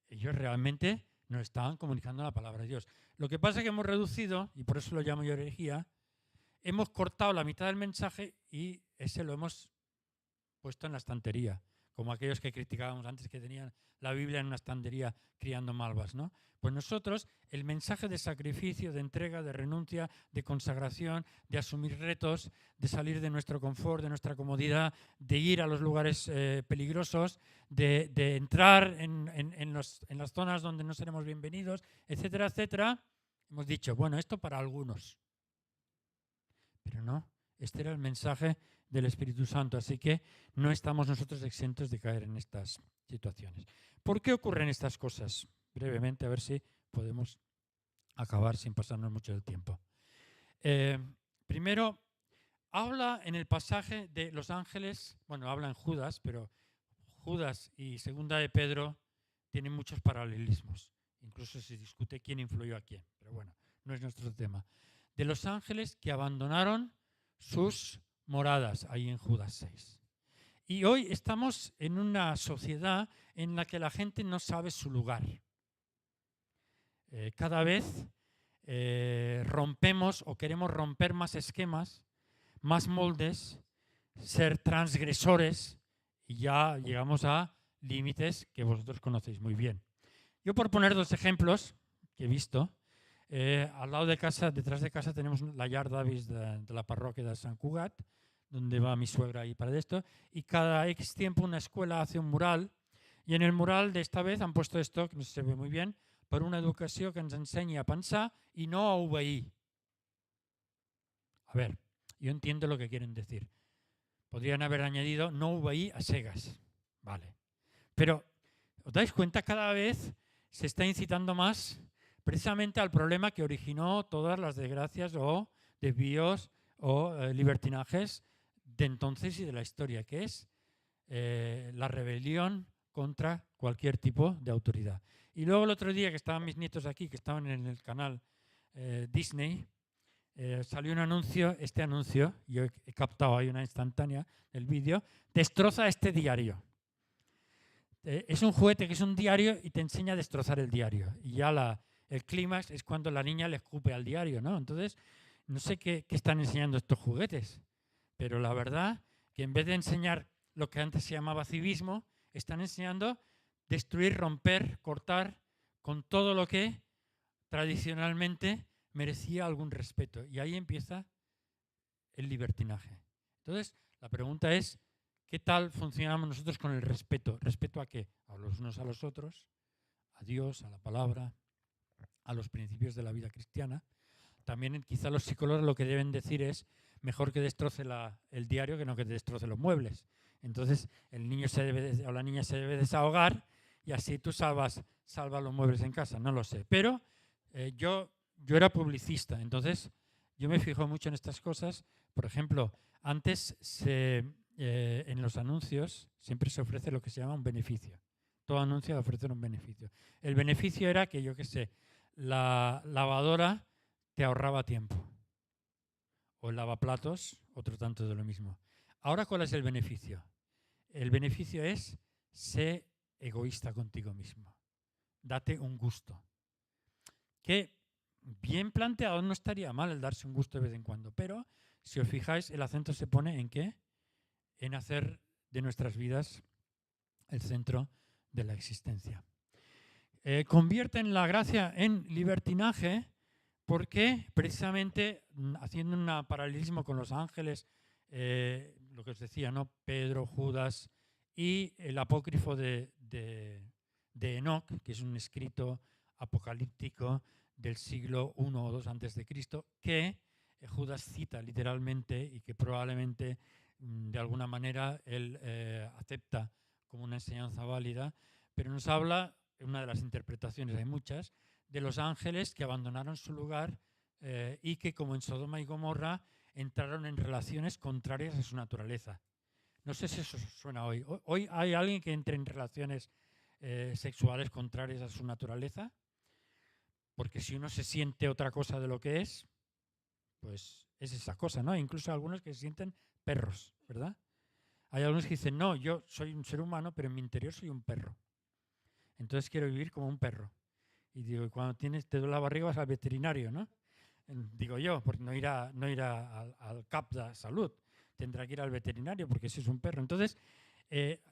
Ellos realmente nos estaban comunicando la palabra de Dios. Lo que pasa es que hemos reducido, y por eso lo llamo yo herejía, hemos cortado la mitad del mensaje y ese lo hemos puesto en la estantería, como aquellos que criticábamos antes que tenían la Biblia en una estantería criando malvas, ¿no? Pues nosotros, el mensaje de sacrificio, de entrega, de renuncia, de consagración, de asumir retos, de salir de nuestro confort, de nuestra comodidad, de ir a los lugares peligrosos, de entrar en las zonas donde no seremos bienvenidos, etcétera, etcétera, hemos dicho, bueno, esto para algunos. Pero no, este era el mensaje del Espíritu Santo, así que no estamos nosotros exentos de caer en estas situaciones. ¿Por qué ocurren estas cosas? Brevemente, a ver si podemos acabar sin pasarnos mucho del tiempo. Primero, habla en el pasaje de los ángeles, bueno, habla en Judas, pero Judas y Segunda de Pedro tienen muchos paralelismos. Incluso se discute quién influyó a quién, pero bueno, no es nuestro tema. De los ángeles que abandonaron sus moradas, ahí en Judas 6. Y hoy estamos en una sociedad en la que la gente no sabe su lugar. Cada vez rompemos o queremos romper más esquemas, más moldes, ser transgresores y ya llegamos a límites que vosotros conocéis muy bien. Yo por poner dos ejemplos que he visto, al lado de casa, detrás de casa tenemos la Llar d'Avis de la parroquia de Sant Cugat, donde va mi suegra ahí para esto, y cada X tiempo una escuela hace un mural, y en el mural de esta vez han puesto esto, que no se ve muy bien, per una educació que ens ensenyi a pensar i no a obeir. A ver, Yo entiendo lo que quieren decir. Podrían haber añadido no VI a cegas. Vale. Pero, ¿os dais cuenta? Cada vez se está incitando más precisamente al problema que originó todas las desgracias o desvíos o libertinajes de entonces y de la historia, que es la rebelión contra cualquier tipo de autoridad. Y luego el otro día que estaban mis nietos aquí, que estaban en el canal Disney, salió un anuncio, este anuncio, yo he captado ahí una instantánea del vídeo, destroza este diario. Es un juguete que es un diario y te enseña a destrozar el diario. Y ya el clímax es cuando la niña le escupe al diario, ¿no? Entonces, no sé qué están enseñando estos juguetes, pero la verdad que en vez de enseñar lo que antes se llamaba civismo, están enseñando destruir, romper, cortar con todo lo que tradicionalmente merecía algún respeto. Y ahí empieza el libertinaje. Entonces, la pregunta es, ¿qué tal funcionamos nosotros con el respeto? ¿Respeto a qué? A los unos a los otros, a Dios, a la palabra, a los principios de la vida cristiana. También quizá los psicólogos lo que deben decir es mejor que destroce el diario que no que destroce los muebles. Entonces el niño o la niña se debe desahogar y así tú salvas los muebles en casa, no lo sé. Pero yo era publicista, entonces yo me fijo mucho en estas cosas. Por ejemplo, antes en los anuncios siempre se ofrece lo que se llama un beneficio. Todo anuncio ofrece un beneficio. El beneficio era que, yo qué sé, la lavadora te ahorraba tiempo. O el lavaplatos, otro tanto de lo mismo. Ahora, ¿cuál es el beneficio? El beneficio es sé egoísta contigo mismo. Date un gusto. Que bien planteado no estaría mal el darse un gusto de vez en cuando, pero si os fijáis, el acento se pone en ¿qué? En hacer de nuestras vidas el centro de la existencia. Convierten la gracia en libertinaje porque precisamente haciendo un paralelismo con los ángeles, lo que os decía, ¿no? Pedro, Judas y el apócrifo de Enoc, que es un escrito apocalíptico del siglo I o II antes de Cristo, que Judas cita literalmente y que probablemente de alguna manera él acepta como una enseñanza válida, pero nos habla, una de las interpretaciones, hay muchas, de los ángeles que abandonaron su lugar y que, como en Sodoma y Gomorra, entraron en relaciones contrarias a su naturaleza. No sé si eso suena hoy. ¿Hoy hay alguien que entre en relaciones sexuales contrarias a su naturaleza? Porque si uno se siente otra cosa de lo que es, pues es esa cosa, ¿no? Incluso algunos que se sienten perros, ¿verdad? Hay algunos que dicen, no, yo soy un ser humano, pero en mi interior soy un perro. Entonces quiero vivir como un perro. Y digo, cuando te duele la barriga vas al veterinario, ¿no? Digo yo, porque no irá al CAP de salud, tendrá que ir al veterinario porque ese es un perro. Entonces,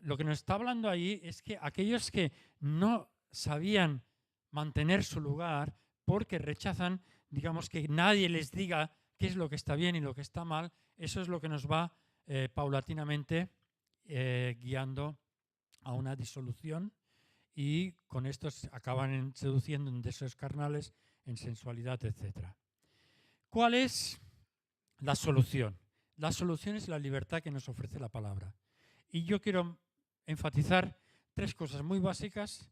lo que nos está hablando ahí es que aquellos que no sabían mantener su lugar porque rechazan, digamos, que nadie les diga qué es lo que está bien y lo que está mal, eso es lo que nos va paulatinamente guiando a una disolución y con estos acaban seduciendo en deseos carnales, en sensualidad, etc. ¿Cuál es la solución? La solución es la libertad que nos ofrece la palabra. Y yo quiero enfatizar tres cosas muy básicas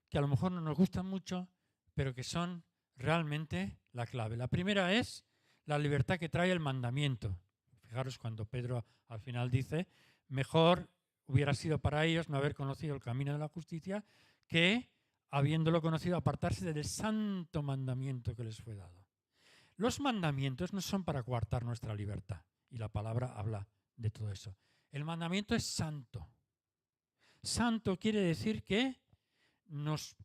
que a lo mejor no nos gustan mucho, pero que son realmente la clave. La primera es la libertad que trae el mandamiento. Fijaros cuando Pedro al final dice, mejor hubiera sido para ellos no haber conocido el camino de la justicia que, habiéndolo conocido, apartarse del santo mandamiento que les fue dado. Los mandamientos no son para coartar nuestra libertad, y la palabra habla de todo eso. El mandamiento es santo. Santo quiere decir que nos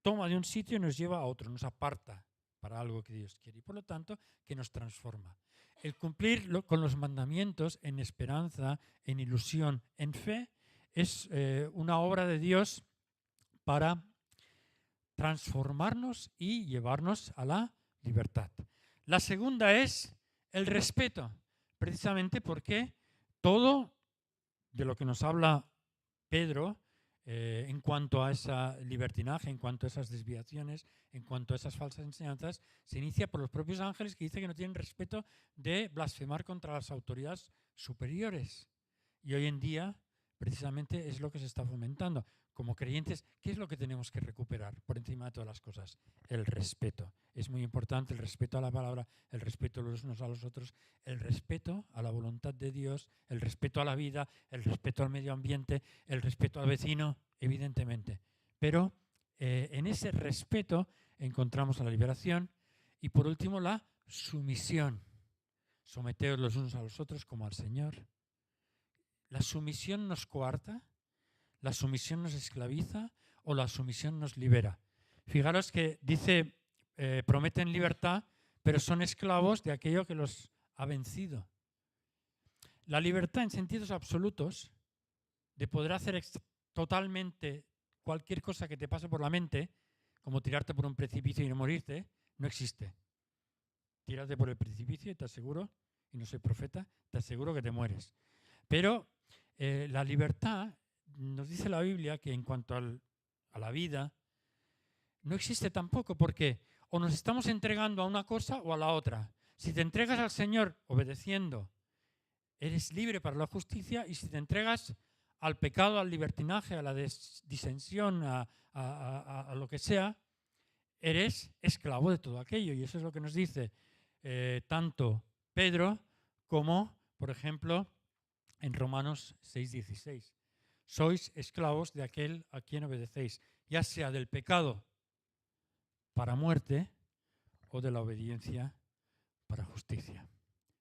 toma de un sitio y nos lleva a otro, nos aparta para algo que Dios quiere, y por lo tanto que nos transforma. El cumplir con los mandamientos en esperanza, en ilusión, en fe, es una obra de Dios para transformarnos y llevarnos a la libertad. La segunda es el respeto, precisamente porque todo de lo que nos habla Pedro en cuanto a esa libertinaje, en cuanto a esas desviaciones, en cuanto a esas falsas enseñanzas, se inicia por los propios ángeles que dicen que no tienen respeto de blasfemar contra las autoridades superiores. Y hoy en día, precisamente, es lo que se está fomentando. Como creyentes, ¿qué es lo que tenemos que recuperar por encima de todas las cosas? El respeto. Es muy importante el respeto a la palabra, el respeto los unos a los otros, el respeto a la voluntad de Dios, el respeto a la vida, el respeto al medio ambiente, el respeto al vecino, evidentemente. Pero en ese respeto encontramos la liberación y, por último, la sumisión. Someteos los unos a los otros como al Señor. ¿La sumisión nos coarta? ¿La sumisión nos esclaviza o la sumisión nos libera? Fijaros que dice, prometen libertad, pero son esclavos de aquello que los ha vencido. La libertad en sentidos absolutos, de poder hacer totalmente cualquier cosa que te pase por la mente, como tirarte por un precipicio y no morirte, no existe. Tírate por el precipicio y te aseguro, y no soy profeta, te aseguro que te mueres. Pero la libertad, nos dice la Biblia que en cuanto a la vida, no existe tampoco, porque o nos estamos entregando a una cosa o a la otra. Si te entregas al Señor obedeciendo, eres libre para la justicia, y si te entregas al pecado, al libertinaje, a la disensión, a lo que sea, eres esclavo de todo aquello. Y eso es lo que nos dice tanto Pedro como, por ejemplo, en Romanos 6:16. Sois esclavos de aquel a quien obedecéis, ya sea del pecado para muerte o de la obediencia para justicia.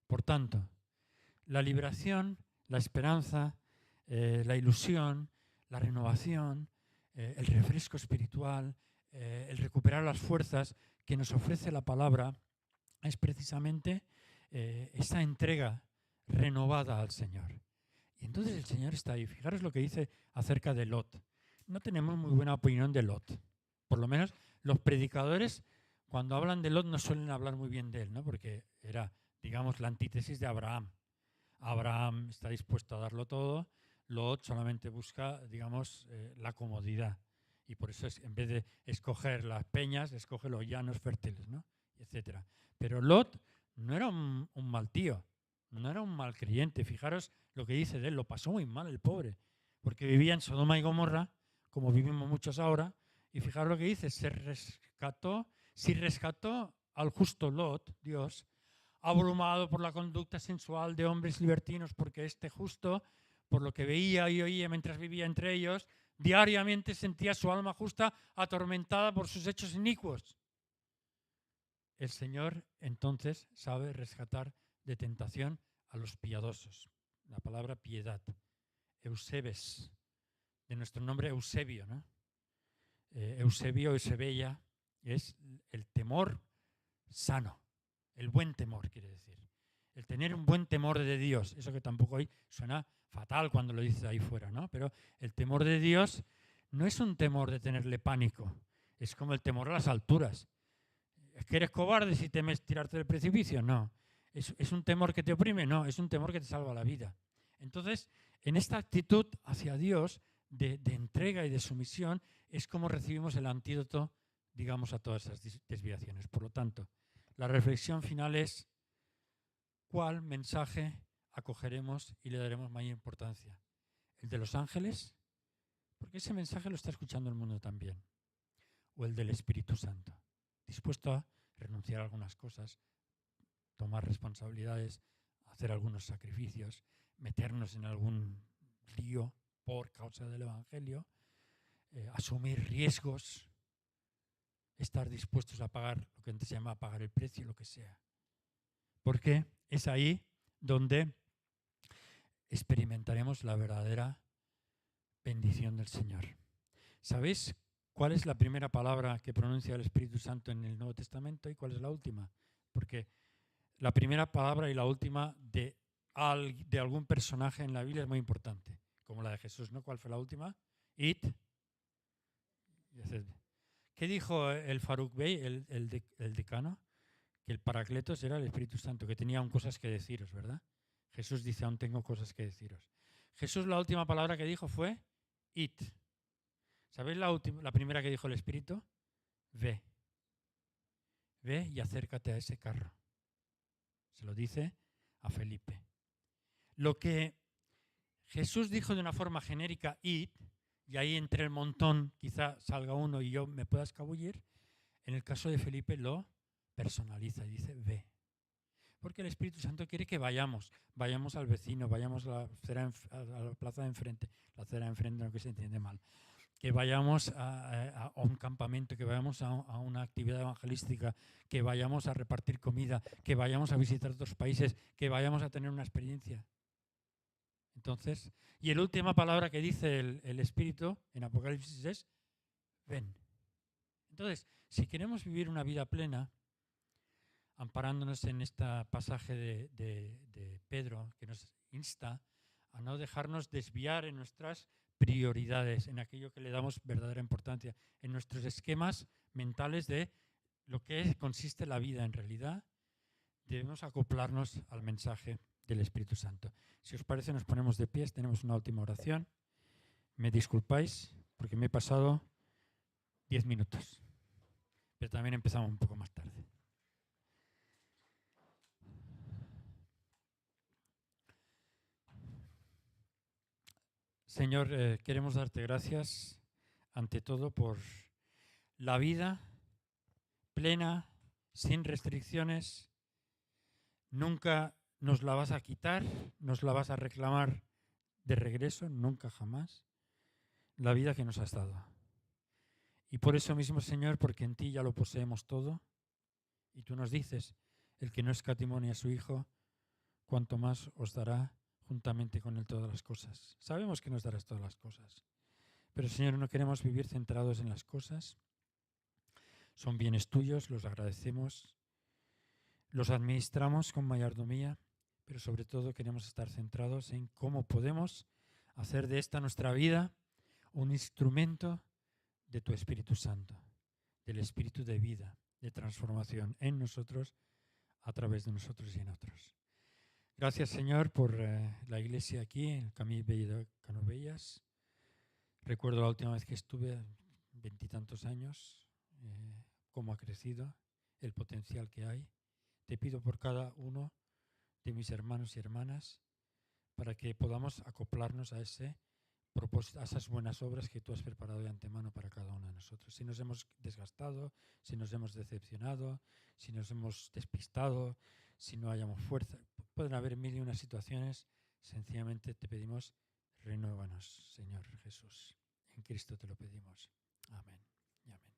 Por tanto, la liberación, la esperanza, la ilusión, la renovación, el refresco espiritual, el recuperar las fuerzas que nos ofrece la palabra es precisamente esa entrega renovada al Señor. Y entonces el Señor está ahí. Fijaros lo que dice acerca de Lot. No tenemos muy buena opinión de Lot. Por lo menos los predicadores, cuando hablan de Lot, no suelen hablar muy bien de él, ¿no? Porque era, digamos, la antítesis de Abraham. Abraham está dispuesto a darlo todo. Lot solamente busca, digamos, la comodidad. Y por eso en vez de escoger las peñas, escoge los llanos fértiles, ¿no? Etcétera. Pero Lot no era un mal tío. No era un mal creyente. Fijaros lo que dice de él. Lo pasó muy mal el pobre. Porque vivía en Sodoma y Gomorra, como vivimos muchos ahora. Y fijaros lo que dice. Si rescató al justo Lot, Dios, abrumado por la conducta sensual de hombres libertinos, porque este justo, por lo que veía y oía mientras vivía entre ellos, diariamente sentía su alma justa atormentada por sus hechos inicuos. El Señor entonces sabe rescatar de tentación a los piadosos. La palabra piedad. Eusebes, de nuestro nombre Eusebio, ¿no? Eusebio, Eusebella, es el temor sano. El buen temor, quiere decir. El tener un buen temor de Dios. Eso que tampoco hoy suena fatal cuando lo dices ahí fuera, ¿no? Pero el temor de Dios no es un temor de tenerle pánico. Es como el temor a las alturas. ¿Es que eres cobarde si temes tirarte del precipicio? No. ¿Es un temor que te oprime? No, es un temor que te salva la vida. Entonces, en esta actitud hacia Dios de entrega y de sumisión es como recibimos el antídoto, digamos, a todas esas desviaciones. Por lo tanto, la reflexión final es: ¿cuál mensaje acogeremos y le daremos mayor importancia? ¿El de los ángeles? Porque ese mensaje lo está escuchando el mundo también. ¿O el del Espíritu Santo? Dispuesto a renunciar a algunas cosas, tomar responsabilidades, hacer algunos sacrificios, meternos en algún lío por causa del Evangelio, asumir riesgos, estar dispuestos a pagar lo que antes se llama pagar el precio, lo que sea. Porque es ahí donde experimentaremos la verdadera bendición del Señor. ¿Sabéis cuál es la primera palabra que pronuncia el Espíritu Santo en el Nuevo Testamento y cuál es la última? Porque la primera palabra y la última de algún personaje en la Biblia es muy importante, como la de Jesús, ¿no? ¿Cuál fue la última? Id. ¿Qué dijo el Faruk Bey, el decano? Que el Paracletos era el Espíritu Santo, que tenía aún cosas que deciros, ¿verdad? Jesús dice, aún tengo cosas que deciros. Jesús, la última palabra que dijo fue id. ¿Sabéis la primera que dijo el Espíritu? Ve. Ve y acércate a ese carro. Se lo dice a Felipe. Lo que Jesús dijo de una forma genérica, id, y ahí entre el montón quizá salga uno y yo me pueda escabullir, en el caso de Felipe lo personaliza y dice, ve. Porque el Espíritu Santo quiere que vayamos al vecino, vayamos a la plaza de enfrente, la acera de enfrente, no que se entiende mal, que vayamos a un campamento, que vayamos a una actividad evangelística, que vayamos a repartir comida, que vayamos a visitar otros países, que vayamos a tener una experiencia. Entonces, y la última palabra que dice el Espíritu en Apocalipsis es, ven. Entonces, si queremos vivir una vida plena, amparándonos en este pasaje de Pedro, que nos insta a no dejarnos desviar en nuestras prioridades, en aquello que le damos verdadera importancia, en nuestros esquemas mentales de lo que consiste la vida en realidad, debemos acoplarnos al mensaje del Espíritu Santo. Si os parece, nos ponemos de pies, tenemos una última oración. Me disculpáis porque me he pasado 10 minutos, pero también empezamos un poco más tarde. Señor, queremos darte gracias ante todo por la vida plena, sin restricciones. Nunca nos la vas a quitar, nos la vas a reclamar de regreso, nunca jamás, la vida que nos has dado. Y por eso mismo, Señor, porque en ti ya lo poseemos todo, y tú nos dices, el que no escatimó a su Hijo, cuanto más os dará juntamente con él todas las cosas. Sabemos que nos darás todas las cosas, pero Señor, no queremos vivir centrados en las cosas. Son bienes tuyos, los agradecemos, los administramos con mayordomía, pero sobre todo queremos estar centrados en cómo podemos hacer de esta nuestra vida un instrumento de tu Espíritu Santo, del Espíritu de vida, de transformación en nosotros, a través de nosotros y en otros. Gracias, Señor, por la iglesia aquí, en el Camí de Canovelles. Recuerdo la última vez que estuve, 20 y tantos años, cómo ha crecido, el potencial que hay. Te pido por cada uno de mis hermanos y hermanas para que podamos acoplarnos a ese propósito, a esas buenas obras que tú has preparado de antemano para cada uno de nosotros. Si nos hemos desgastado, si nos hemos decepcionado, si nos hemos despistado, si no hayamos fuerza, pueden haber mil y unas situaciones. Sencillamente te pedimos, renuévanos, Señor Jesús. En Cristo te lo pedimos. Amén y amén.